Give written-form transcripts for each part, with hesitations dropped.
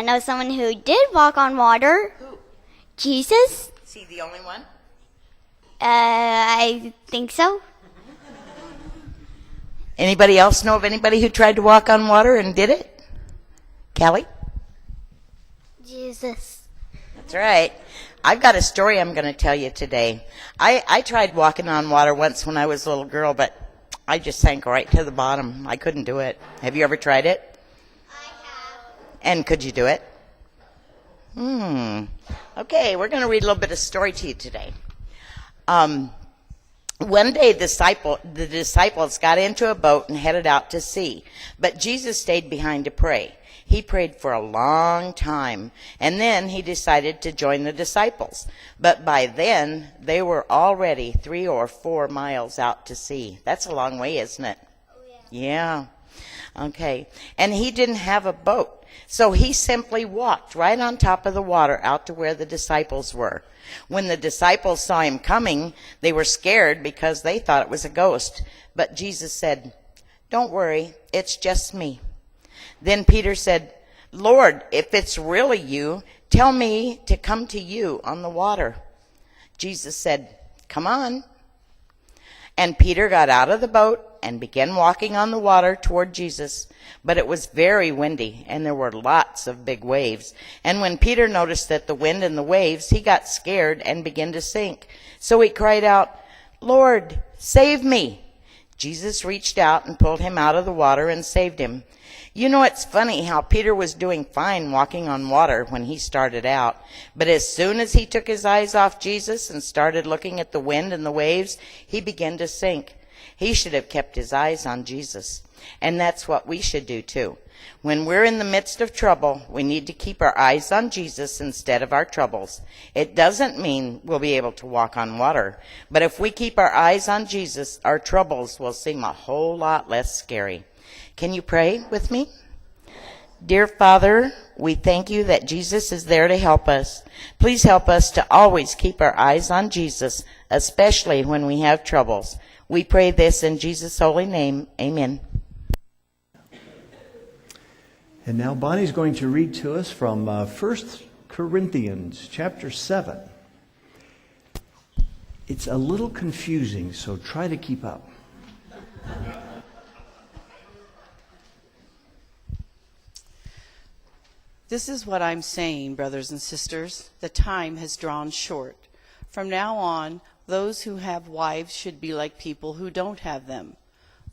I know someone who did walk on water. Who? Jesus. Is he the only one? I think so. Anybody else know of anybody who tried to walk on water and did it? Callie? Jesus. That's right. I've got a story I'm going to tell you today. I tried walking on water once when I was a little girl, but I just sank right to the bottom. I couldn't do it. Have you ever tried it? I have. And could you do it? Okay, we're going to read a little bit of story to you today. One day the disciples got into a boat and headed out to sea, but Jesus stayed behind to pray. He prayed for a long time, and then he decided to join the disciples. But by then, they were already 3 or 4 miles out to sea. That's a long way, isn't it? Oh, Yeah. Okay. And he didn't have a boat, so he simply walked right on top of the water out to where the disciples were. When the disciples saw him coming, they were scared because they thought it was a ghost. But Jesus said, "Don't worry, it's just me." Then Peter said, "Lord, if it's really you, tell me to come to you on the water." Jesus said, "Come on." And Peter got out of the boat and began walking on the water toward Jesus. But it was very windy, and there were lots of big waves. And when Peter noticed that the wind and the waves, he got scared and began to sink. So he cried out, "Lord, save me." Jesus reached out and pulled him out of the water and saved him. You know, it's funny how Peter was doing fine walking on water when he started out. But as soon as he took his eyes off Jesus and started looking at the wind and the waves, he began to sink. He should have kept his eyes on Jesus. And that's what we should do too. When we're in the midst of trouble, we need to keep our eyes on Jesus instead of our troubles. It doesn't mean we'll be able to walk on water. But if we keep our eyes on Jesus, our troubles will seem a whole lot less scary. Can you pray with me? Dear Father, we thank you that Jesus is there to help us. Please help us to always keep our eyes on Jesus, especially when we have troubles. We pray this in Jesus' holy name. Amen. And now Bonnie's going to read to us from 1 Corinthians chapter 7. It's a little confusing, so try to keep up. This is what I'm saying, brothers and sisters. The time has drawn short. From now on, those who have wives should be like people who don't have them.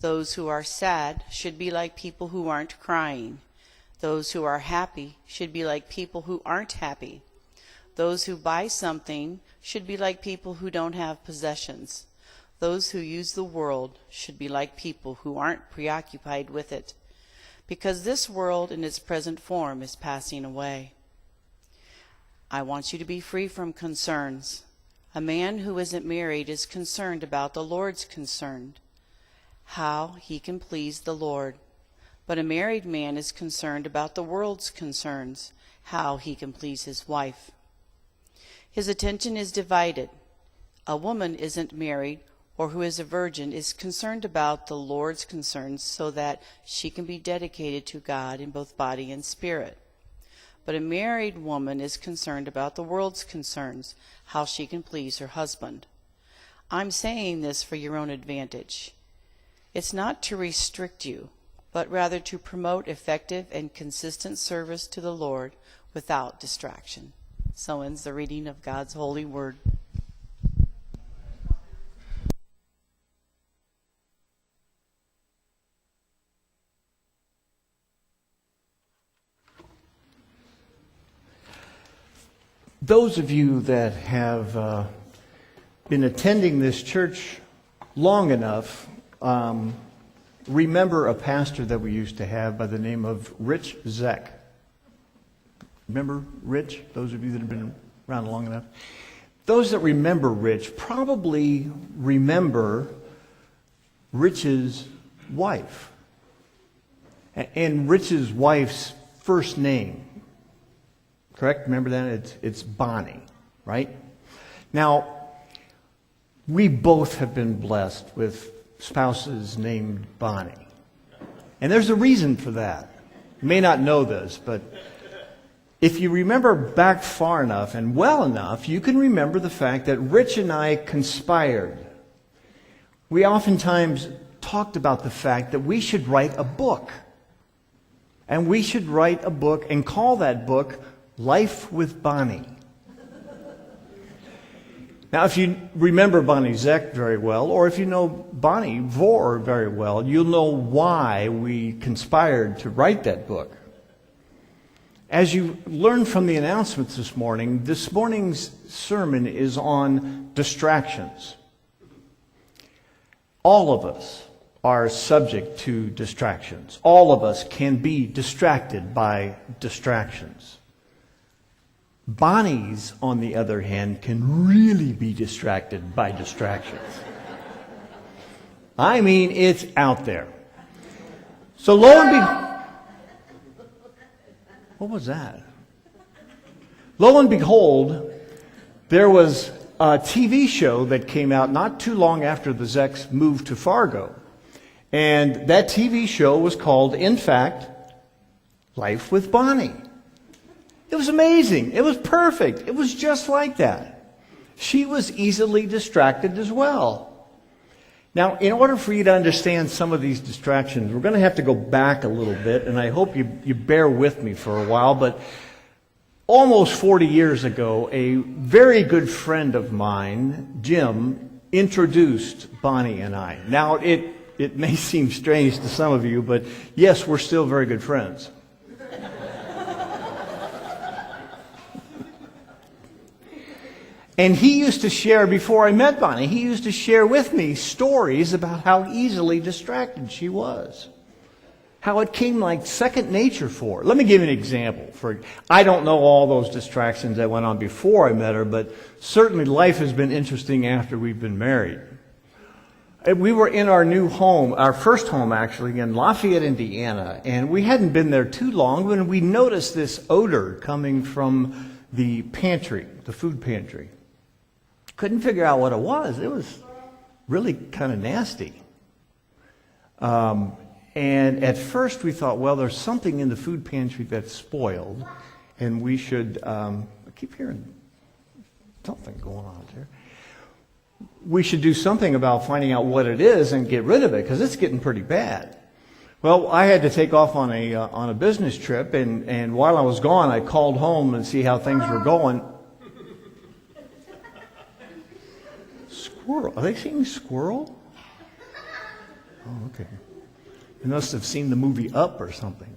Those who are sad should be like people who aren't crying. Those who are happy should be like people who aren't happy. Those who buy something should be like people who don't have possessions. Those who use the world should be like people who aren't preoccupied with it, because this world in its present form is passing away. I want you to be free from concerns. A man who isn't married is concerned about the Lord's concern, how he can please the Lord. But a married man is concerned about the world's concerns, how he can please his wife. His attention is divided. A woman isn't married or who is a virgin is concerned about the Lord's concerns so that she can be dedicated to God in both body and spirit. But a married woman is concerned about the world's concerns, how she can please her husband. I'm saying this for your own advantage. It's not to restrict you, but rather to promote effective and consistent service to the Lord without distraction. So ends the reading of God's holy word. Those of you that have been attending this church long enough remember a pastor that we used to have by the name of Rich Zeck. Remember Rich? Those of you that have been around long enough. Those that remember Rich probably remember Rich's wife. And Rich's wife's first name. Correct? Remember that? It's Bonnie, right? Now, we both have been blessed with spouses named Bonnie. And there's a reason for that. You may not know this, but If you remember back far enough and well enough, you can remember the fact that Rich and I conspired. We oftentimes talked about the fact that we should write a book. And we should write a book and call that book Life with Bonnie. Now, if you remember Bonnie Zeck very well, or if you know Bonnie Vore very well, you'll know why we conspired to write that book. As you learned from the announcements this morning's sermon is on distractions. All of us are subject to distractions. All of us can be distracted by distractions. Bonnies, on the other hand, can really be distracted by distractions. I mean, it's out there. So lo and behold, what was that? Lo and behold, there was a TV show that came out not too long after the Zecks moved to Fargo. And that TV show was called, in fact, Life with Bonnie. It was amazing. It was perfect. It was just like that. She was easily distracted as well. Now, in order for you to understand some of these distractions, we're going to have to go back a little bit, and I hope you bear with me for a while, but almost 40 years ago, a very good friend of mine, Jim, introduced Bonnie and I. Now, it may seem strange to some of you, but yes, we're still very good friends. And he used to share, before I met Bonnie, he used to share with me stories about how easily distracted she was. How it came like second nature for her. Let me give you an example. I don't know all those distractions that went on before I met her, but certainly life has been interesting after we've been married. We were in our new home, our first home actually, in Lafayette, Indiana, and we hadn't been there too long when we noticed this odor coming from the pantry, the food pantry. Couldn't figure out what it was. It was really kind of nasty. And at first we thought, well, there's something in the food pantry that's spoiled, and we should, I keep hearing something going on there. We should do something about finding out what it is and get rid of it, because it's getting pretty bad. Well, I had to take off on a business trip, and while I was gone, I called home and see how things were going. Squirrel. Are they saying squirrel? Oh, okay. They must have seen the movie Up or something.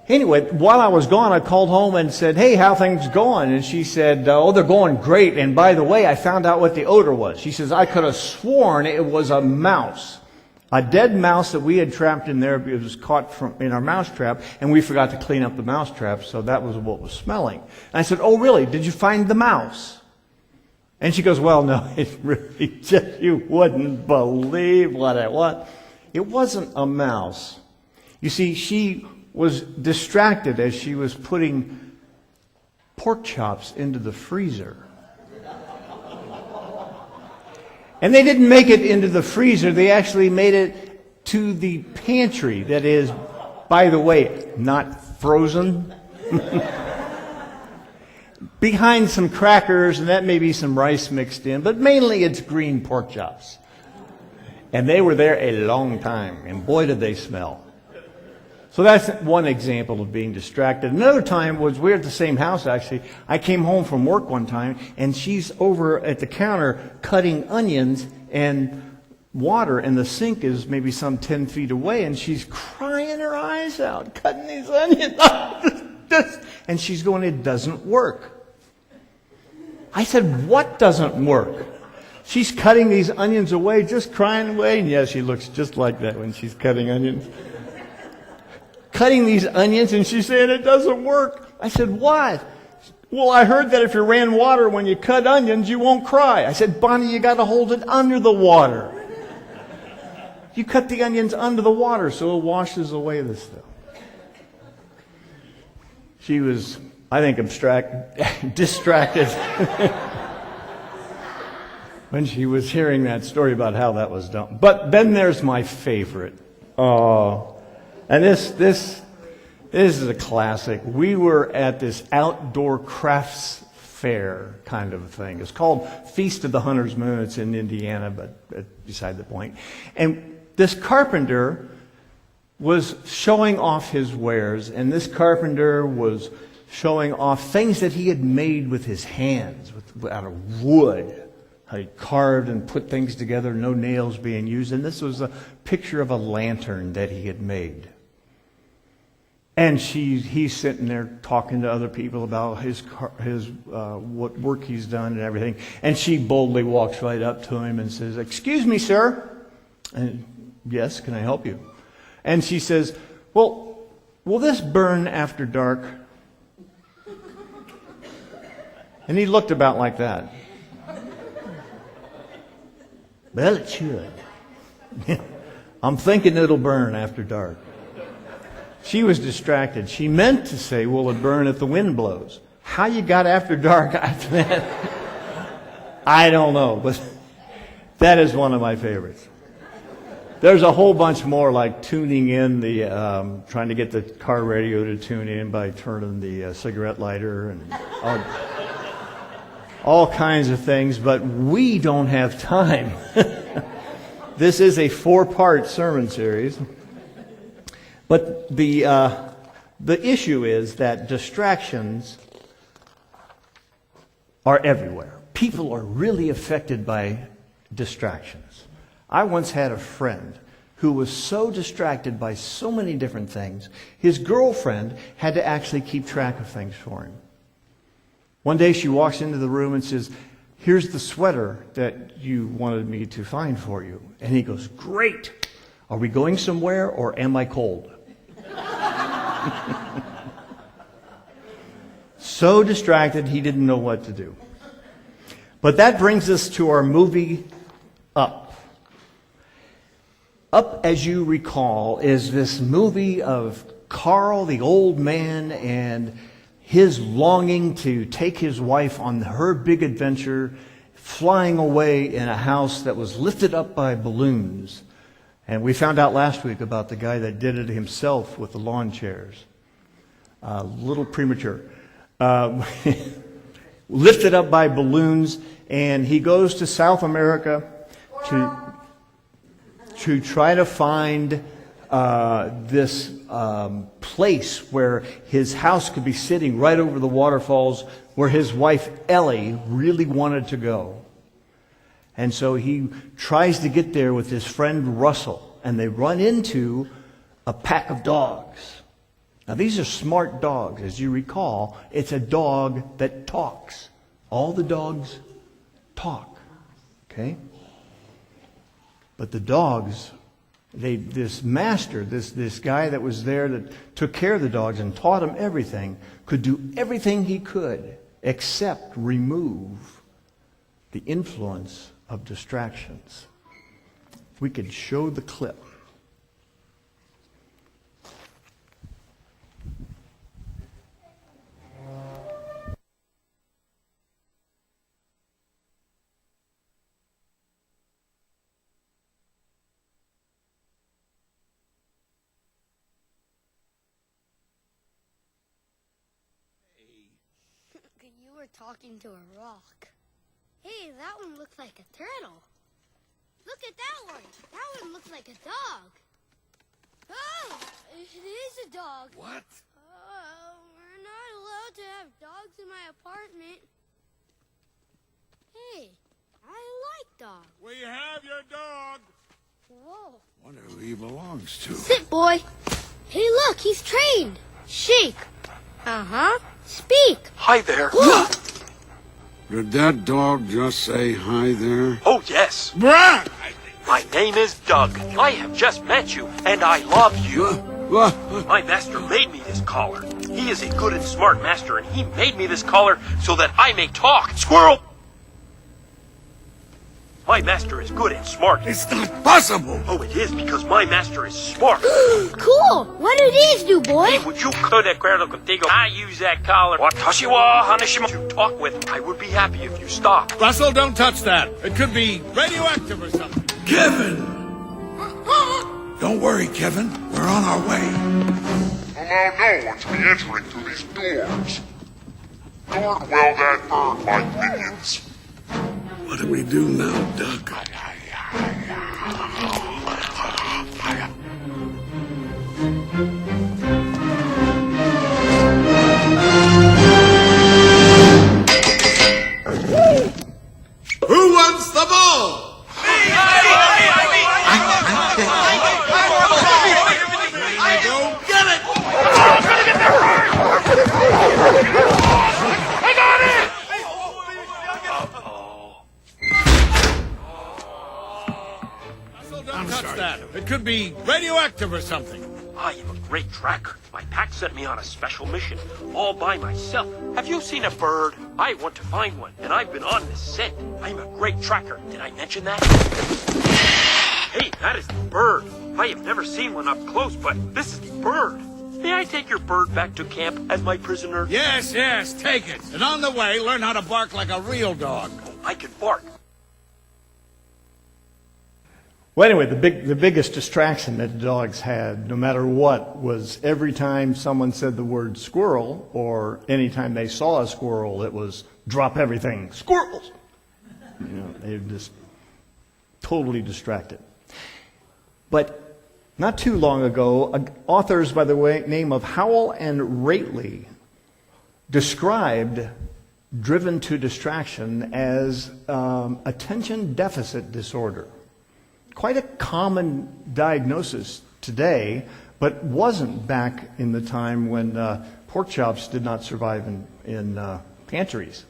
Anyway, while I was gone, I called home and said, hey, how things going? And she said, oh, they're going great. And by the way, I found out what the odor was. She says, I could have sworn it was a mouse. A dead mouse that we had trapped in there. It was caught in our mouse trap, and we forgot to clean up the mouse trap, so that was what was smelling. And I said, oh, really? Did you find the mouse? And she goes, well, no, it really just, you wouldn't believe what it was. It wasn't a mouse. You see, she was distracted as she was putting pork chops into the freezer. And they didn't make it into the freezer. They actually made it to the pantry. That is, by the way, not frozen. Behind some crackers, and that may be some rice mixed in, but mainly it's green pork chops. And they were there a long time, and boy did they smell. So that's one example of being distracted. Another time was, we were at the same house actually. I came home from work one time, and she's over at the counter cutting onions and water, and the sink is maybe some 10 feet away, and she's crying her eyes out, cutting these onions. And she's going, it doesn't work. I said, what doesn't work? She's cutting these onions away, just crying away. And yeah, she looks just like that when she's cutting onions. Cutting these onions, and she's saying, it doesn't work. I said, what? Well, I heard that if you ran water when you cut onions, you won't cry. I said, Bonnie, you got to hold it under the water. You cut the onions under the water so it washes away the stuff. She was, I think, distracted when she was hearing that story about how that was done. But then there's my favorite. And this This is a classic. We were at this outdoor crafts fair kind of thing. It's called Feast of the Hunter's Moon. It's in Indiana, but beside the point. And this carpenter was showing off his wares, and this carpenter was showing off things that he had made with his hands, out of wood. How he carved and put things together, no nails being used. And this was a picture of a lantern that he had made. And he's sitting there talking to other people about his what work he's done and everything. And she boldly walks right up to him and says, "Excuse me, sir." And, "Yes, can I help you?" And she says, "Well, will this burn after dark?" And he looked about like that. "Well, it should. I'm thinking it'll burn after dark." She was distracted. She meant to say, "Will it burn if the wind blows?" How you got after dark after that, I don't know. But that is one of my favorites. There's a whole bunch more, like tuning in trying to get the car radio to tune in by turning the cigarette lighter and all kinds of things, but we don't have time. This is a 4-part sermon series. But the issue is that distractions are everywhere. People are really affected by distractions. I once had a friend who was so distracted by so many different things, his girlfriend had to actually keep track of things for him. One day she walks into the room and says, "Here's the sweater that you wanted me to find for you." And he goes, "Great. Are we going somewhere or am I cold?" So distracted he didn't know what to do. But that brings us to our movie Up. Up, as you recall, is this movie of Carl, the old man, and his longing to take his wife on her big adventure, flying away in a house that was lifted up by balloons. And we found out last week about the guy that did it himself with the lawn chairs. A little premature. Lifted up by balloons, and he goes to South America to try to find this place where his house could be sitting right over the waterfalls where his wife Ellie really wanted to go. And so he tries to get there with his friend Russell, and they run into a pack of dogs. Now these are smart dogs. As you recall, it's a dog that talks. All the dogs talk. Okay? But the dogs, this master, this guy that was there that took care of the dogs and taught them everything, could do everything he could except remove the influence of distractions. If we could show the clip. You were talking to a rock. Hey, that one looks like a turtle. Look at that one. That one looks like a dog. Oh, it is a dog. What? We're not allowed to have dogs in my apartment. Hey, I like dogs. We have your dog. Whoa. Wonder who he belongs to. Sit, boy. Hey, look, he's trained. Shake. Uh-huh. Speak. Hi there. Did that dog just say hi there? Oh, yes. Bruh! My name is Doug. I have just met you, and I love you. What? My master made me this collar. He is a good and smart master, and he made me this collar so that I may talk. Squirrel! My master is good and smart. It's not possible! Oh, it is because my master is smart. Cool. What do these do, boy? Hey, would you go de acuerdo contigo? I use that collar. Watashi wa hanashima to talk with. I would be happy if you stop. Russell, don't touch that. It could be radioactive or something. Kevin! Don't worry, Kevin. We're on our way. allow no one to be entering through these doors. Guard well that bird, my minions. What do we do now, Duck? Who wants the ball? Don't touch that. It could be radioactive or something. I am a great tracker. My pack sent me on a special mission, all by myself. Have you seen a bird? I want to find one, and I've been on this scent. I'm a great tracker. Did I mention that? Hey, that is the bird. I have never seen one up close, but this is the bird. May I take your bird back to camp as my prisoner? Yes, take it. And on the way, learn how to bark like a real dog. I can bark. Well, anyway, the biggest distraction that the dogs had, no matter what, was every time someone said the word squirrel, or any time they saw a squirrel, it was drop everything, squirrels! You know, they were just totally distracted. But not too long ago, authors by the name of Howell and Rately described driven to distraction as attention deficit disorder. Quite a common diagnosis today, but wasn't back in the time when pork chops did not survive in pantries.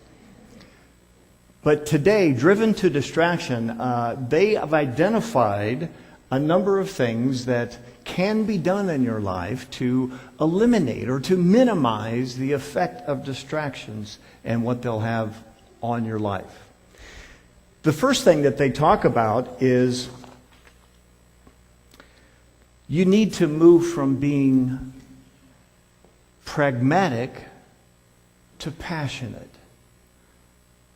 But today, driven to distraction, they have identified a number of things that can be done in your life to eliminate or to minimize the effect of distractions and what they'll have on your life. The first thing that they talk about is you need to move from being pragmatic to passionate.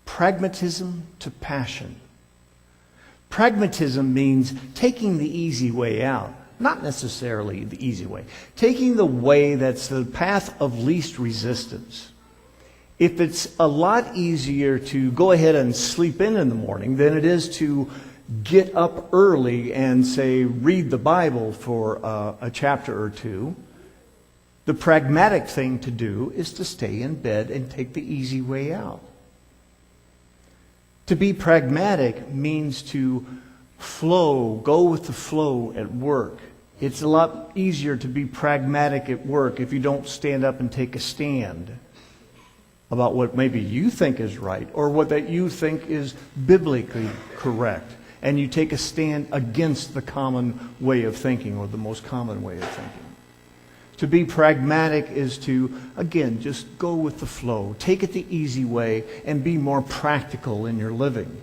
Pragmatism to passion. Pragmatism means taking the easy way out. Not necessarily the easy way. Taking the way that's the path of least resistance. If it's a lot easier to go ahead and sleep in the morning than it is to get up early and, say, read the Bible for a chapter or two, the pragmatic thing to do is to stay in bed and take the easy way out. To be pragmatic means to flow, go with the flow at work. It's a lot easier to be pragmatic at work if you don't stand up and take a stand about what maybe you think is right or what that you think is biblically correct. And you take a stand against the common way of thinking or the most common way of thinking. To be pragmatic is to, again, just go with the flow. Take it the easy way and be more practical in your living.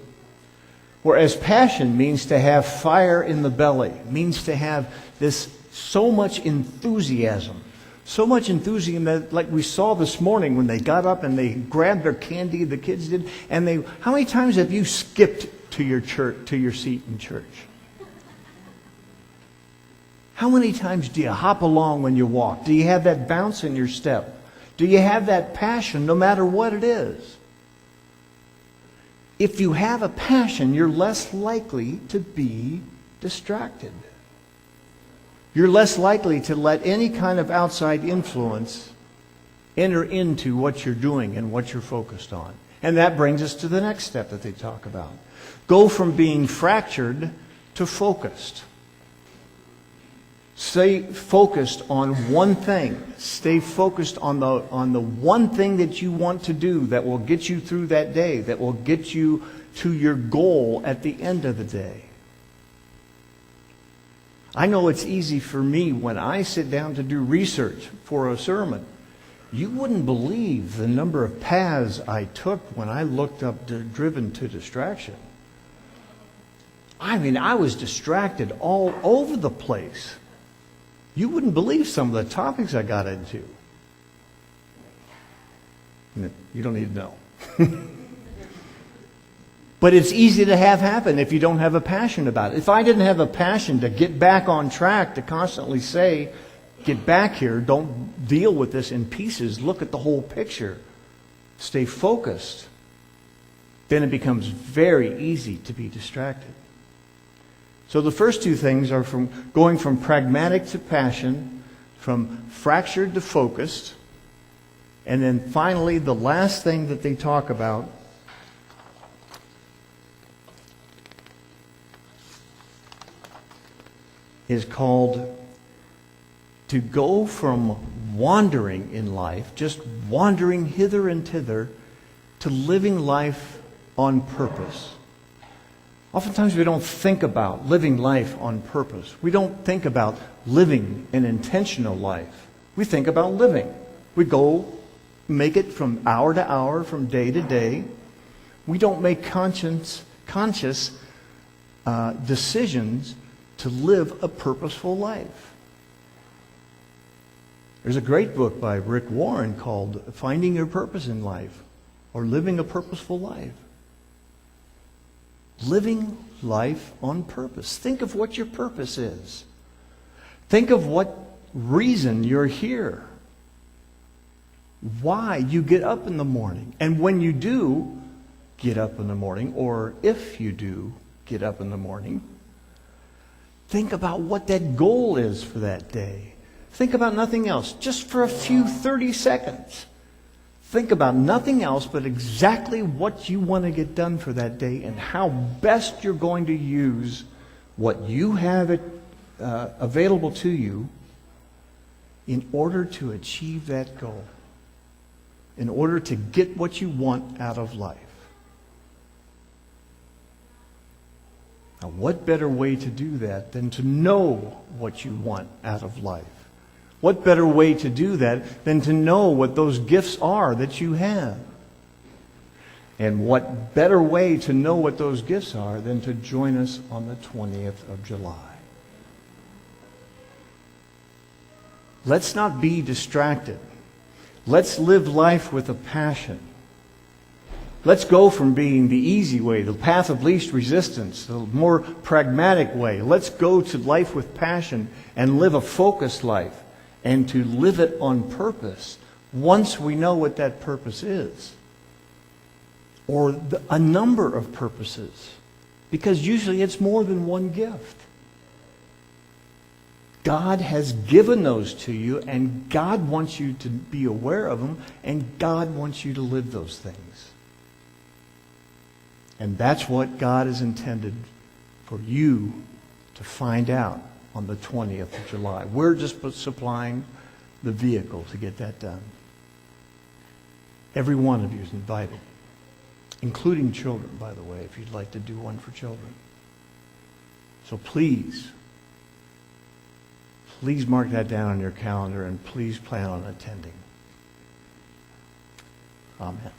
Whereas passion means to have fire in the belly, means to have this so much enthusiasm. So much enthusiasm that, like we saw this morning when they got up and they grabbed their candy, the kids did, and how many times have you skipped to your seat in church? How many times do you hop along when you walk? Do you have that bounce in your step? Do you have that passion no matter what it is? If you have a passion, you're less likely to be distracted. You're less likely to let any kind of outside influence enter into what you're doing and what you're focused on. And that brings us to the next step that they talk about. Go from being fractured to focused. Stay focused on one thing. Stay focused on the one thing that you want to do that will get you through that day, that will get you to your goal at the end of the day. I know it's easy for me when I sit down to do research for a sermon. You wouldn't believe the number of paths I took when I looked up driven to distraction. I mean, I was distracted all over the place. You wouldn't believe some of the topics I got into. You don't need to know. But it's easy to have happen if you don't have a passion about it. If I didn't have a passion to get back on track, to constantly say, get back here. Don't deal with this in pieces. Look at the whole picture. Stay focused. Then it becomes very easy to be distracted. So the first two things are from going from pragmatic to passion, from fractured to focused, and then finally the last thing that they talk about is called to go from wandering in life, just wandering hither and thither, to living life on purpose. Oftentimes we don't think about living life on purpose. We don't think about living an intentional life. We think about living. We go make it from hour to hour, from day to day. We don't make conscious decisions to live a purposeful life. There's a great book by Rick Warren called Finding Your Purpose in Life, or Living a Purposeful Life. Living life on purpose. Think of what your purpose is. Think of what reason you're here. Why you get up in the morning. And when you do get up in the morning, or if you do get up in the morning, think about what that goal is for that day. Think about nothing else. Just for a few 30 seconds. Think about nothing else but exactly what you want to get done for that day and how best you're going to use what you have available to you in order to achieve that goal, in order to get what you want out of life. Now, what better way to do that than to know what you want out of life? What better way to do that than to know what those gifts are that you have? And what better way to know what those gifts are than to join us on the 20th of July? Let's not be distracted. Let's live life with a passion. Let's go from being the easy way, the path of least resistance, the more pragmatic way. Let's go to life with passion and live a focused life, and to live it on purpose once we know what that purpose is. Or a number of purposes, because usually it's more than one gift. God has given those to you, and God wants you to be aware of them, and God wants you to live those things. And that's what God has intended for you to find out on the 20th of July. We're just supplying the vehicle to get that done. Every one of you is invited, including children, by the way, if you'd like to do one for children. So please mark that down on your calendar, and please plan on attending. Amen.